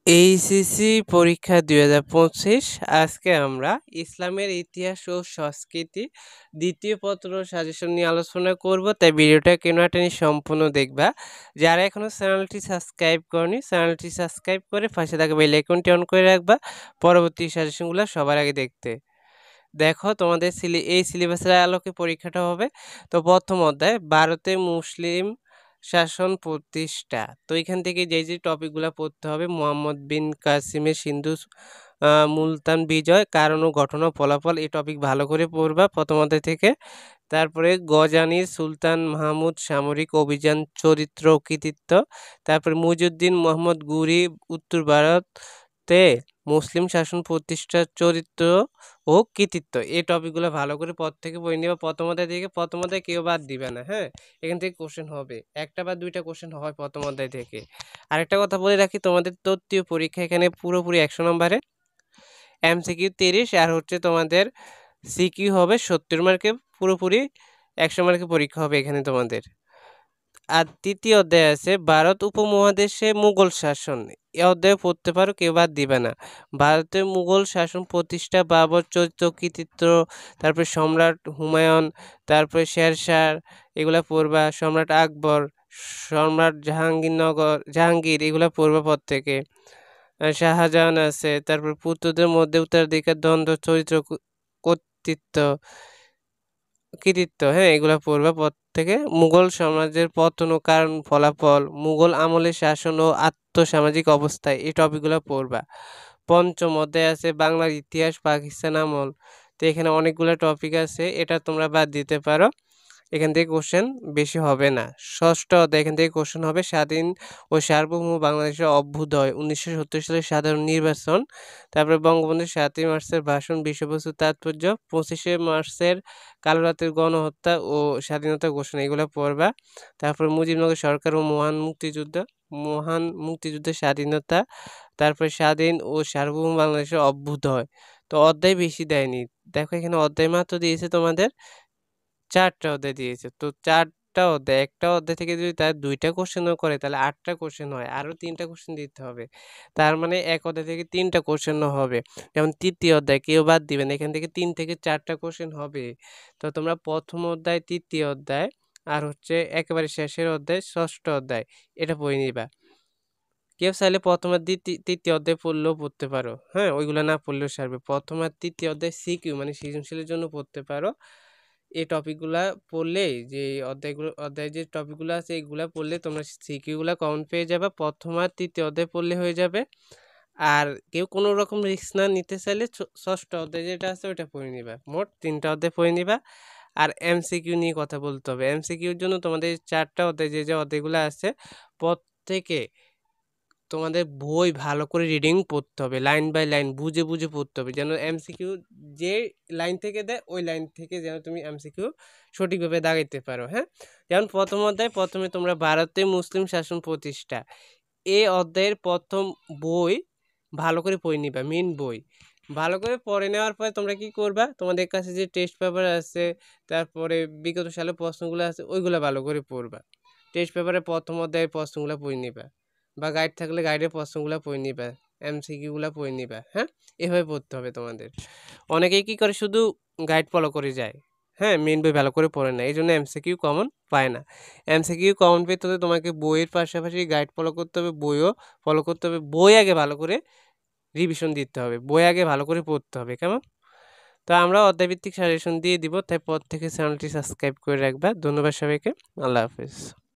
HSC পরীক্ষা ২০২৫। আজকে আমরা ইসলামের ইতিহাস ও সংস্কৃতি দ্বিতীয় পত্র সাজেশন নিয়ে আলোচনা করব, তাই ভিডিওটা কেন টেনে সম্পূর্ণ দেখবা। যারা এখনও চ্যানেলটি সাবস্ক্রাইব করনি, চ্যানেলটি সাবস্ক্রাইব করে পাশে থাকা বেল আইকনটি অন করে রাখবা পরবর্তী সাজেশনগুলো সবার আগে দেখতে। দেখো তোমাদের এই সিলেবাসের আলোকে পরীক্ষাটা হবে। তো প্রথম অধ্যায় ভারতে মুসলিম শাসন প্রতিষ্ঠা। তো এখান থেকে যে টপিকগুলো পড়তে হবে: মোহাম্মদ বিন কাসিমের সিন্ধু মুলতান বিজয়, কারণ ও ঘটনা ফলাফল, এই টপিক ভালো করে পড়বা প্রথম অধ্যায় থেকে। তারপরে গজানির সুলতান মাহমুদ সামরিক অভিযান চরিত্র ও কৃতিত্ব। তারপরে মুইজউদ্দিন মোহাম্মদ গুরি উত্তর ভারতে মুসলিম শাসন প্রতিষ্ঠার চরিত্র ও কৃতিত্ব। এই টপিকগুলো ভালো করে পর থেকে পড়ে নিবা প্রথম অধ্যায় থেকে। প্রথম অধ্যায় কেউ বাদ দিবে না, হ্যাঁ, এখান থেকে কোশ্চেন হবে, একটা বা দুইটা কোশ্চেন হয় প্রথম অধ্যায় থেকে। আরেকটা কথা বলে রাখি, তোমাদের তৃতীয় পরীক্ষা এখানে পুরোপুরি 100 নম্বরে, এমসিকিউ 30 আর হচ্ছে তোমাদের সিকিউ হবে 70 মার্কে, পুরোপুরি 100 মার্কে পরীক্ষা হবে এখানে তোমাদের। আর তৃতীয় অধ্যায় আছে ভারত উপমহাদেশে মুঘল শাসন। এ অধ্যায় পড়তে পারো, কেউ বাদ দিবে না। ভারতে মুঘল শাসন প্রতিষ্ঠা, বাবর চরিত্র কৃতিত্ব, তারপরে সম্রাট হুমায়ুন, তারপরে শেরশাহ, এগুলা পড়বা। সম্রাট আকবর, সম্রাট জাহাঙ্গীর, এগুলা পড়বা পর থেকে। শাহজাহান আছে, তারপর পুত্রদের মধ্যে উত্তরাধিকার দ্বন্দ্ব, চরিত্র কর্তৃত্ব কৃতিত্ব, হ্যাঁ, এগুলা পড়বা পর থেকে। মুঘল সাম্রাজ্যের পতন ও কারণ ফলাফল, মুঘল আমলের শাসন ও আর্থসামাজিক অবস্থায়, এই টপিকগুলো পড়বা। পঞ্চম অধ্যায় আছে বাংলার ইতিহাস পাকিস্তান আমল। তো এখানে অনেকগুলো টপিক আছে, এটা তোমরা বাদ দিতে পারো, এখান থেকে কোশ্চেন বেশি হবে না। ষষ্ঠ অধ্যায়, এখান থেকে কোশ্চেন হবে স্বাধীন ও সার্বভৌম বাংলাদেশের অভ্যুদয়, 1970 সালের সাধারণ নির্বাচন, তারপরে বঙ্গবন্ধুর 7ই মার্চের ভাষণ, বিশ্ববস্তুর তাৎপর্য, 25শে মার্চের কালো রাতের গণহত্যা ও স্বাধীনতা ঘোষণা, এগুলো পড়বা। তারপর মুজিবনগর সরকার ও মহান মুক্তিযুদ্ধের স্বাধীনতা, তারপরে স্বাধীন ও সার্বভৌম বাংলাদেশের অভ্যুদয়। তো অধ্যায় বেশি দেয়নি, দেখো এখানে অধ্যায় মাত্র দিয়েছে তোমাদের 4টা অধ্যায় দিয়েছে। তো 4টা অধ্যায়, একটা অধ্যায় থেকে যদি তার 2টা কোশ্চেনও করে তাহলে 8টা কোশ্চেন হয়, আরও 3টা কোশ্চেন দিতে হবে। তার মানে এক অধ্যায় থেকে 3টা কোশ্চেনও হবে। যেমন তৃতীয় অধ্যায় কেউ বাদ দিবেন, এখান থেকে 3 থেকে 4টা কোশ্চেন হবে। তো তোমরা প্রথম অধ্যায়, তৃতীয় অধ্যায়, আর হচ্ছে একেবারে শেষের অধ্যায় ষষ্ঠ অধ্যায়, এটা পড়ে নিবা। কেউ চাইলে প্রথম আর তৃতীয় অধ্যায় পড়লেও পড়তে পারো, হ্যাঁ, ওইগুলো না পড়লেও সারবে। প্রথম আর তৃতীয় অধ্যায় সিকিউ মানে সৃজনশীলের জন্য পড়তে পারো। এই টপিকগুলা পড়লে, যে অধ্যায় যে টপিকগুলো আছে এইগুলা পড়লে তোমরা সিকিউগুলা কমন পেয়ে যাবে। প্রথম আর তৃতীয় অধ্যায় পড়লে হয়ে যাবে। আর কেউ কোনো রকম রিস্ক না নিতে চাইলে ষষ্ঠ অধ্যায় যেটা আছে ওইটা পড়ে নিবা। মোট 3টা অধ্যায় পড়ে নিবা। আর এমসিকিউ নিয়ে কথা বলতে হবে। এমসিকিউর জন্য তোমাদের 4টা অধ্যায়, যে অধ্যায়গুলো আছে প্রত্যেকে তোমাদের বই ভালো করে রিডিং পড়তে হবে, লাইন বাই লাইন বুঝে বুঝে পড়তে হবে, যেন এমসিকিউ যে লাইন থেকে দেয় ওই লাইন থেকে যেন তুমি এমসিকিউ সঠিকভাবে দাগাইতে পারো, হ্যাঁ। যেমন প্রথম অধ্যায়, প্রথমে তোমরা ভারতে মুসলিম শাসন প্রতিষ্ঠা, এই অধ্যায়ের প্রথম বই ভালো করে পড়ে নিবা, মেন বই ভালো করে পড়ে নেওয়ার পরে তোমরা কি করবা, তোমাদের কাছে যে টেস্ট পেপার আছে, তারপরে বিগত সালের প্রশ্নগুলো আছে, ওইগুলো ভালো করে পড়বা। টেস্ট পেপারে প্রথম অধ্যায়ের প্রশ্নগুলো পড়ে নিবা, বা গাইড থাকলে গাইডের প্রশ্নগুলো পড়ে নিবা, এমসিকিউগুলো পড়ে নিবা, হ্যাঁ, এভাবে পড়তে হবে তোমাদের। অনেকেই কি করে, শুধু গাইড ফলো করে যায়, হ্যাঁ, মেন বই ভালো করে পড়ে না, এই জন্য এমসিকিউ কমন পায় না। এমসিকিউ কমন পেতে হলে তোমাকে বইয়ের পাশাপাশি গাইড ফলো করতে হবে, বইও ফলো করতে হবে। বই আগে ভালো করে রিভিশন দিতে হবে, বই আগে ভালো করে পড়তে হবে, কেমন? তো আমরা অধ্যায়ভিত্তিক সাজেশন দিয়ে দিব, তাই পর থেকে চ্যানেলটি সাবস্ক্রাইব করে রাখবা। ধন্যবাদ সবাইকে, আল্লাহ হাফেজ।